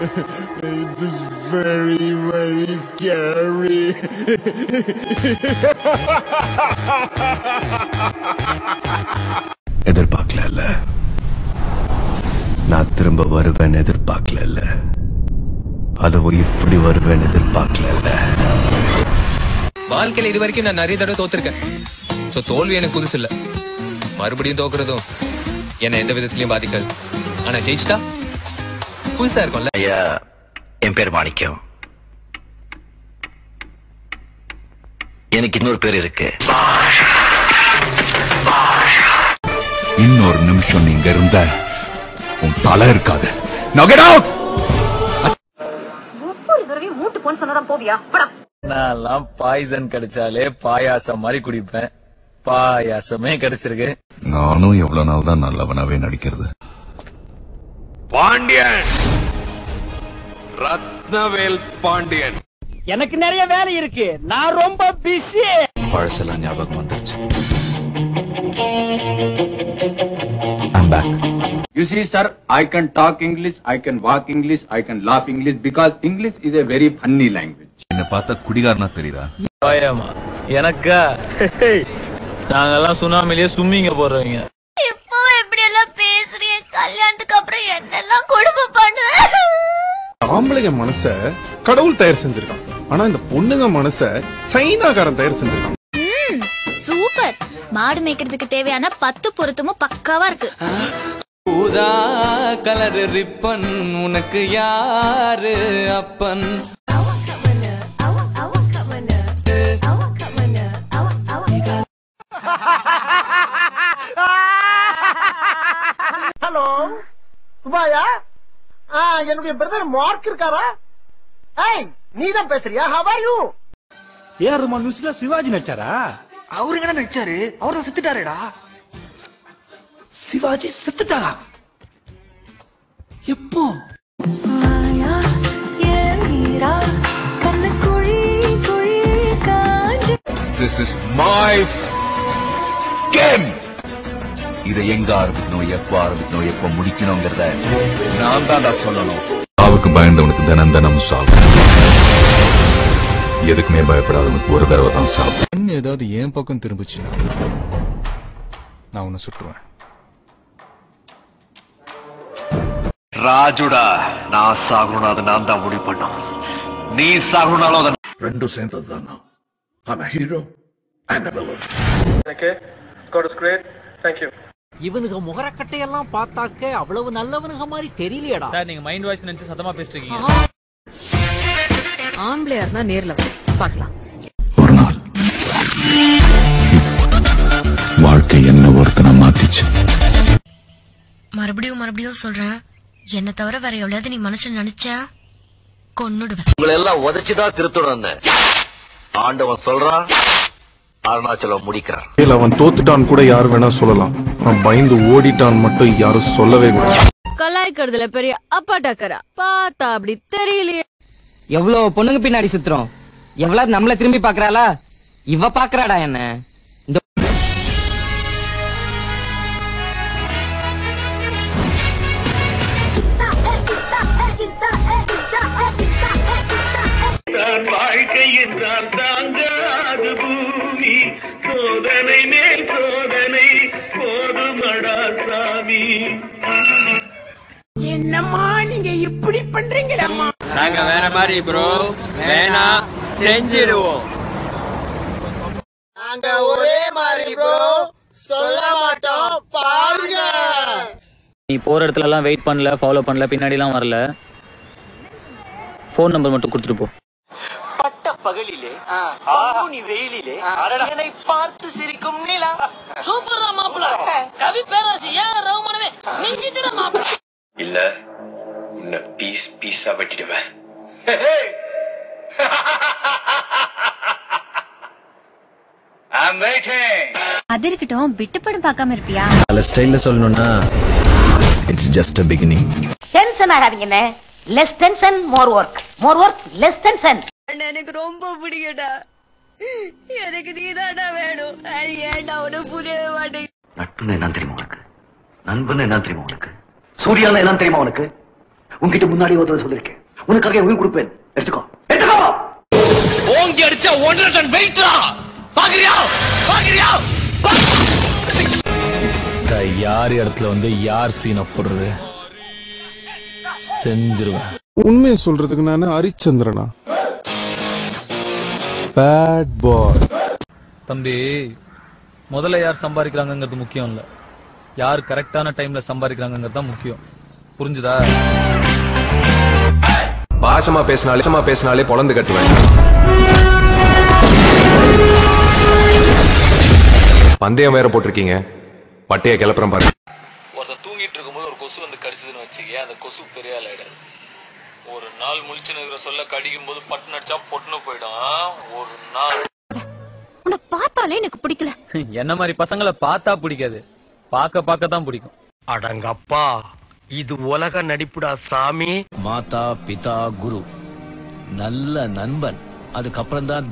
It is very, very scary. எதிர்பார்க்கல நான் திரும்ப வருவேன் எதிர்பார்க்கல அதுவும் இப்படி வருவேன் எதிர்பார்க்கல வாழ்க்கையில இது வரைக்கும் நான் நிறைய தடவை தோத்திருக்கேன் சோ தோல்வி எனக்கு புதுசு இல்ல மறுபடியும் தோக்குறதும் என்ன எந்த விதத்திலயும் பாதிக்காது ஆனா ஜெயிச்சிட்டா புதுசா இருக்கும்ல ஐயா என் பேர் மாணிக்கம் எனக்கு இன்னொரு பேர் இருக்கு இன்னொரு நிமிஷம் நீங்க இருந்த உன் தலை இருக்காது ஒவ்வொரு தடவையும் மூட்டு போன்னு சொன்னதான் போவியா நான் பாய்சன் கிடைச்சாலே பாயாசம் மாதிரி குடிப்பேன் பாயாசமே கிடைச்சிருக்கு நானும் எவ்வளவு நாள் தான் நல்லவனாவே நடிக்கிறது பாண்டியன் ரத்னவேல் பாண்டியன் எனக்கு நிறைய வேலை இருக்கு நான் ரொம்ப பிஸி பழசெல்லாம் ஞாபகம் வந்துருச்சு I'm back. You see, sir, I can talk English, I can walk English, I can laugh English because English is a very funny language. என்ன பார்த்தா குடிகாரனா தெரியுதா பயமா எனக்கா நாங்கெல்லாம் சுனாமிலேயே சும்மிங்க போடுறவங்க இப்போ எப்படி எல்லாம் பேசுறீங்க கல்யாணத்துக்கு அப்புறம் என்னெல்லாம் கொடுமை பண்ணுவேன் ஆம்பளைங்க மனச கடவுள் தயார் செஞ்சிருக்கான் ஆனா இந்த பொண்ணுங்க மனச சைனாக்காரன் தயார் செஞ்சிருக்கான் சூப்பர் மாடு மேய்க்கிறதுக்கு தேவையான 10 பொருத்தமும் பக்காவா இருக்கு ஊதா கலர் ரிப்பன் உனக்கு யாரு அப்பன் ஹலோ சுபாயா என்னுடைய பிரதர் மார்க் இருக்காரா நீதான் பேசுறியா how are you A R Rahman மியூசிக்ல சிவாஜி நடிச்சாரா அவரு என்ன நடிச்சாரு அவரு செத்துட்டாரேடா சிவாஜி செத்துட்டாரா எப்போ This is my game. இதை எங்க ஆரம்பிக்கணும் எப்ப ஆரம்பிக்கணும் எப்ப முடிக்கணுங்கிறத நான் தான் சொல்லணும் சாவுக்கு பயந்தவனுக்கு தினம் தினம் சாவு எதுக்குமே பயப்படாதவனுக்கு ஒரு தடவை தான் சாவு ஏதாவது என் பக்கம் திரும்பிச்சுன்னா நான் உன்னை சுட்டுருவேன் ராஜுடா நான் சாகணும்னா அதை நான் தான் முடிவு பண்ணோம் நீ சாகணும்னாலும் அதை ரெண்டும் சேர்ந்தது தான் I'm a hero and a villain. Okay, God is great. Thank you. இவனுக்கு முகரக்கட்டையெல்லாம் பார்த்தாக்க அவ்வளவு நல்லவனுங்க மாதிரி தெரியலையடா சார் நீங்க மைண்ட் வாய்ஸ் நினைச்சு சத்தமா பேசிட்டீங்க ஆம்பளையா இருந்தா நேர்ல பார்க்கலாம் ஒரு நாள் வாழ்க்கை என்ன ஒருத்தனை மாத்திச்சு மறுபடியும் சொல்றேன் என்ன தவிர வேற எவ்வளவு நீ மனசுல நினைச்ச கொன்னுடுவேன் உங்களை எல்லாம் உதைச்சுதான் திருத்தணும் ஆண்டவன் சொல்றான் அருணாச்சலம் முடிக்கிறான் அவன் தோத்துட்டான் கூட யாரு வேணா சொல்லலாம் அவன் பயந்து ஓடிட்டான் மட்டும் யாரும் சொல்லவே கூடாது கலாய்க்கிறதுல பெரிய அப்பாட்டாக்கரா பார்த்தா அப்படி தெரியலையே எவ்வளவு பொண்ணுங்க பின்னாடி சுத்துறோம் எவ்வளவு நம்மள திரும்பி பாக்குறாளா இவ பாக்குறாடா என்ன வாழ்க்கை என்றால் தாங்காது பூமி சோதனை மேல் சோதனை போதுமடா சாமி என்னம்மா நீங்க இப்படி பண்றீங்களம்மா நாங்க வேற மாதிரி ப்ரோ வேணா செஞ்சிடுவோம் நாங்க ஒரே மாதிரி ப்ரோ சொல்ல மாட்டோம் பாருங்க நீ போற இடத்துல எல்லாம் வெயிட் பண்ணல ஃபாலோ பண்ணல பின்னாடி எல்லாம் வரல போன் நம்பர் மட்டும் கொடுத்துட்டு போ பட்ட பகலிலே நீ வெயிலிலே என்னை பார்த்து சிரிக்கும் நிலா சூப்பரா மாப்பிள கவி பேராசி ஏன் ரகுமானவே நெஞ்சிட்டடா மாப்பிள இல்ல உன்னை பீஸ் பீஸா வெட்டிடுவேன் I'm waiting. அது இருக்கட்டும் விட்டு படம் பார்க்காம இருப்பியா நல்ல ஸ்டைல்ல சொல்லணும்னா it's just a beginning tension ஆகாதீங்கண்ணே less tension more work less tension எனக்கு ரொம்ப பிடிக்கும்டா எனக்கு நீதாடா வேணும் ஏன்டா உனக்கு புரியவே மாட்டேங்குது நட்புன்னு என்ன தெரியுமா உனக்கு நண்பன்னு என்ன தெரியுமா உனக்கு சூர்யான்னு என்ன தெரியுமா உனக்கு உன்கிட்ட முன்னாடி ஒருத்தர் சொல்லிருக்கேன், உனக்காக உயிர் கொடுப்பேன், எடுத்துக்கோ எடுத்துக்கோ. ஓங்கி அடிச்சா 1.5 டன் வெயிட்ரா. பாக்குறியா பாக்குறியா? யார் இடத்துல வந்து யார் சீனை போடுறது செஞ்சிருவேன். உண்மையை சொல்றதுக்கு நான் ஹரிச்சந்திரனா? Bad boy. தம்பி, முதல்ல யார் சம்பாதிக்கிறாங்கிறது முக்கியம் இல்ல, யார் கரெக்டான டைம்ல சம்பாதிக்கிறாங்கிறது தான் முக்கியம். புரிஞ்சுதா? பாசமா பேசினாலே பொழந்து கட்டுவேன். பந்தயம் வேற போட்டிருக்கீங்க, பட்டைய கிளப்புறம் பாருங்க. ஒருத்தர் தூங்கிட்டு இருக்கும்போது ஒரு கொசு வந்து கடிச்சதுன்னு வச்சுக்க, அந்த கொசு பெரிய ஆள் ஆயிடாது. ஒரு நாள் முழிச்சு நிக்கிற சொல்ல கடிக்கும் போது பட்டு நடிச்சா பொட்டுன்னு போயிடும். ஒரு நாள் உன்னை பார்த்தாலே எனக்கு பிடிக்கல. என்ன மாதிரி பசங்களை பார்த்தா பிடிக்காது, பார்க்க தான் பிடிக்கும். அடங்கப்பா, இது உலக நடிப்புடா சாமி. மாதா பிதா குரு நல்ல நண்பன், அதுக்கப்புறம் தான்